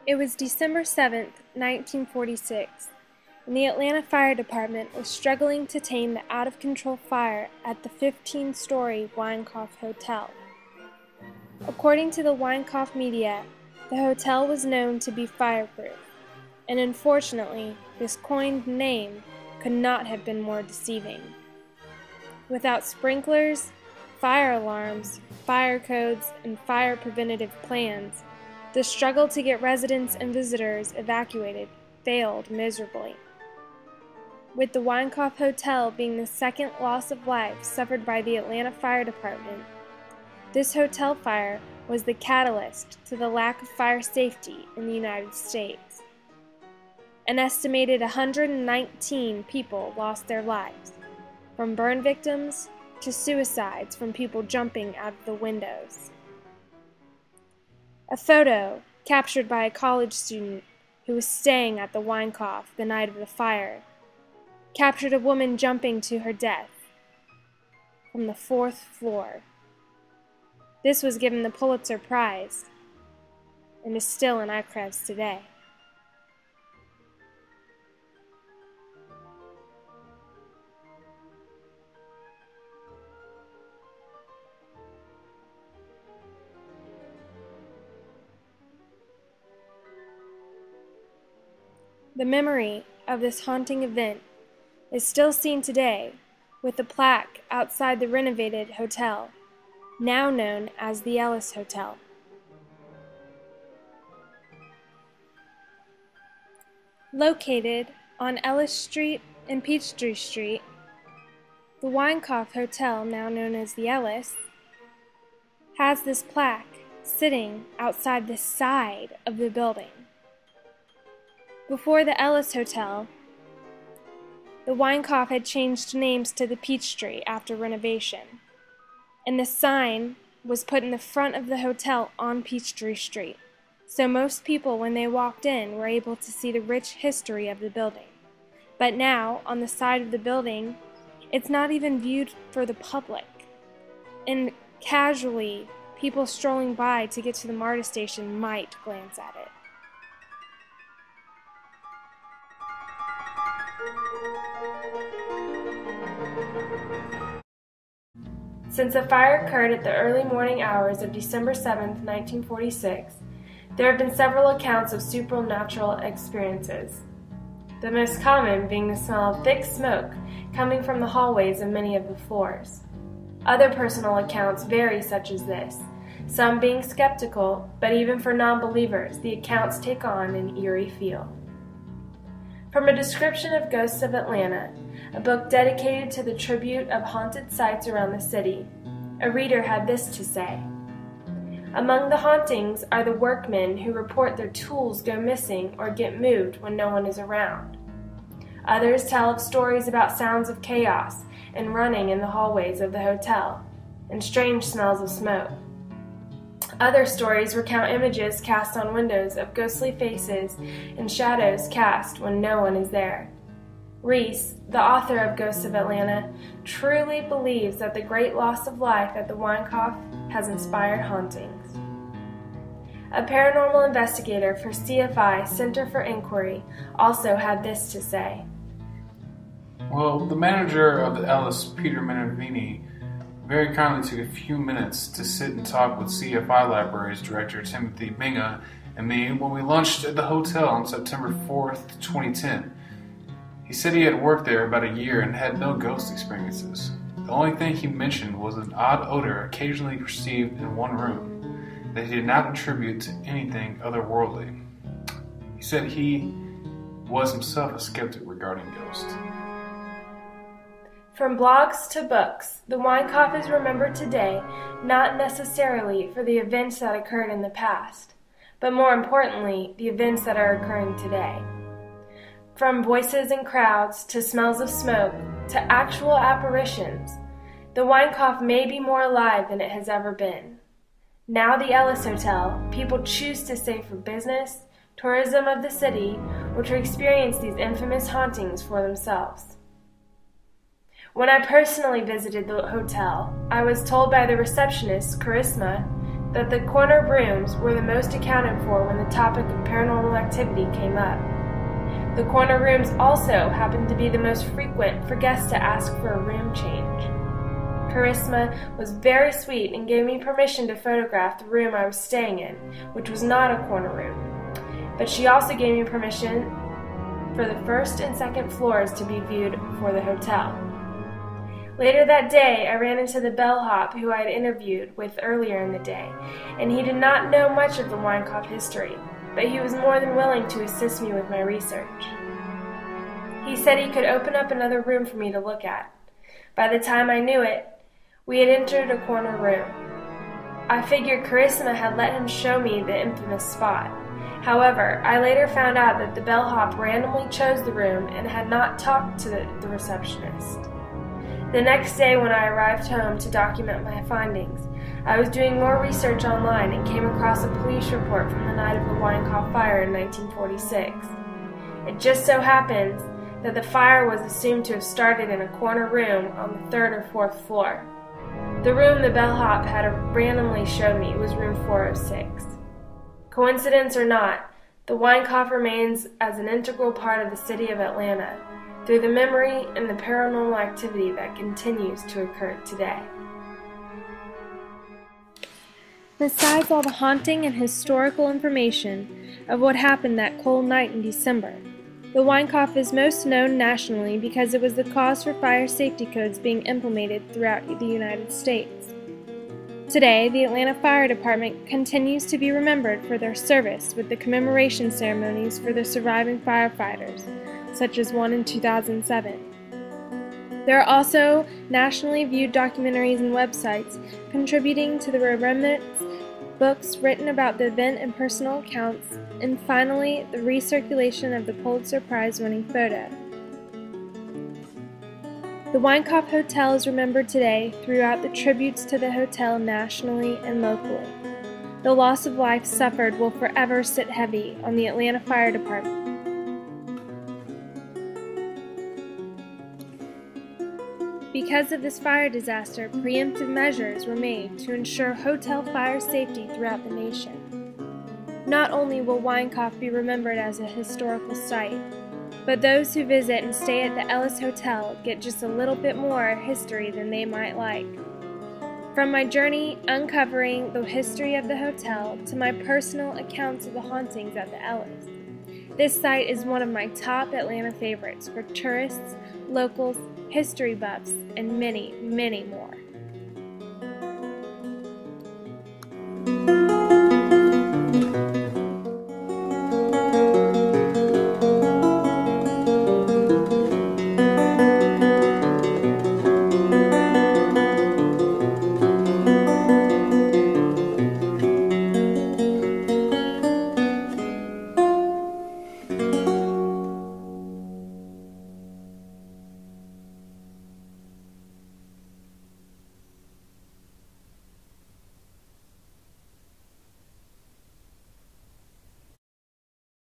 It was December 7th, 1946, and the Atlanta Fire Department was struggling to tame the out-of-control fire at the 15-story Winecoff Hotel. According to the Winecoff media, the hotel was known to be fireproof, and unfortunately, this coined name could not have been more deceiving. Without sprinklers, fire alarms, fire codes, and fire preventative plans, the struggle to get residents and visitors evacuated failed miserably. With the Winecoff Hotel being the second loss of life suffered by the Atlanta Fire Department, this hotel fire was the catalyst to the lack of fire safety in the United States. An estimated 119 people lost their lives, from burn victims to suicides from people jumping out of the windows. A photo captured by a college student who was staying at the Winecoff the night of the fire captured a woman jumping to her death from the 4th floor. This was given the Pulitzer Prize and is still in archives today. The memory of this haunting event is still seen today with a plaque outside the renovated hotel, now known as the Ellis Hotel. Located on Ellis Street and Peachtree Street, the Winecoff Hotel, now known as the Ellis, has this plaque sitting outside the side of the building. Before the Ellis Hotel, the Winecoff had changed names to the Peachtree after renovation, and the sign was put in the front of the hotel on Peachtree Street, so most people when they walked in were able to see the rich history of the building. But now, on the side of the building, it's not even viewed for the public, and casually, people strolling by to get to the MARTA station might glance at it. Since the fire occurred at the early morning hours of December 7, 1946, there have been several accounts of supernatural experiences, the most common being the smell of thick smoke coming from the hallways of many of the floors. Other personal accounts vary, such as this, some being skeptical, but even for non-believers, the accounts take on an eerie feel. From a description of Ghosts of Atlanta, a book dedicated to the tribute of haunted sites around the city, a reader had this to say: "Among the hauntings are the workmen who report their tools go missing or get moved when no one is around. Others tell of stories about sounds of chaos and running in the hallways of the hotel, and strange smells of smoke. Other stories recount images cast on windows of ghostly faces and shadows cast when no one is there. Reese, the author of Ghosts of Atlanta, truly believes that the great loss of life at the Winecoff has inspired hauntings." A paranormal investigator for CFI Center for Inquiry also had this to say: "Well, the manager of the Ellis, Peter Minervini, very kindly took a few minutes to sit and talk with CFI Libraries Director Timothy Binga and me when we lunched at the hotel on September 4th, 2010. He said he had worked there about a year and had no ghost experiences. The only thing he mentioned was an odd odor occasionally perceived in one room that he did not attribute to anything otherworldly. He said he was himself a skeptic regarding ghosts." From blogs to books, the Winecoff is remembered today not necessarily for the events that occurred in the past, but more importantly, the events that are occurring today. From voices in crowds to smells of smoke to actual apparitions, the Winecoff may be more alive than it has ever been. Now the Ellis Hotel, people choose to stay for business, tourism of the city, or to experience these infamous hauntings for themselves. When I personally visited the hotel, I was told by the receptionist, Charisma, that the corner rooms were the most accounted for when the topic of paranormal activity came up. The corner rooms also happened to be the most frequent for guests to ask for a room change. Charisma was very sweet and gave me permission to photograph the room I was staying in, which was not a corner room. But she also gave me permission for the first and second floors to be viewed for the hotel. Later that day, I ran into the bellhop who I had interviewed with earlier in the day, and he did not know much of the Winecoff history, but he was more than willing to assist me with my research. He said he could open up another room for me to look at. By the time I knew it, we had entered a corner room. I figured Charisma had let him show me the infamous spot. However, I later found out that the bellhop randomly chose the room and had not talked to the receptionist. The next day when I arrived home to document my findings, I was doing more research online and came across a police report from the night of the Winecoff fire in 1946. It just so happens that the fire was assumed to have started in a corner room on the 3rd or 4th floor. The room the bellhop had randomly showed me was room 406. Coincidence or not, the Winecoff remains as an integral part of the city of Atlanta through the memory and the paranormal activity that continues to occur today. Besides all the haunting and historical information of what happened that cold night in December, the Winecoff is most known nationally because it was the cause for fire safety codes being implemented throughout the United States. Today, the Atlanta Fire Department continues to be remembered for their service with the commemoration ceremonies for the surviving firefighters, such as one in 2007. There are also nationally viewed documentaries and websites contributing to the remembrance, books written about the event and personal accounts, and finally, the recirculation of the Pulitzer Prize-winning photo. The Winecoff Hotel is remembered today throughout the tributes to the hotel nationally and locally. The loss of life suffered will forever sit heavy on the Atlanta Fire Department. Because of this fire disaster, preemptive measures were made to ensure hotel fire safety throughout the nation. Not only will Winecoff be remembered as a historical site, but those who visit and stay at the Ellis Hotel get just a little bit more history than they might like. From my journey uncovering the history of the hotel to my personal accounts of the hauntings at the Ellis, this site is one of my top Atlanta favorites for tourists, locals, history buffs, and many, many more.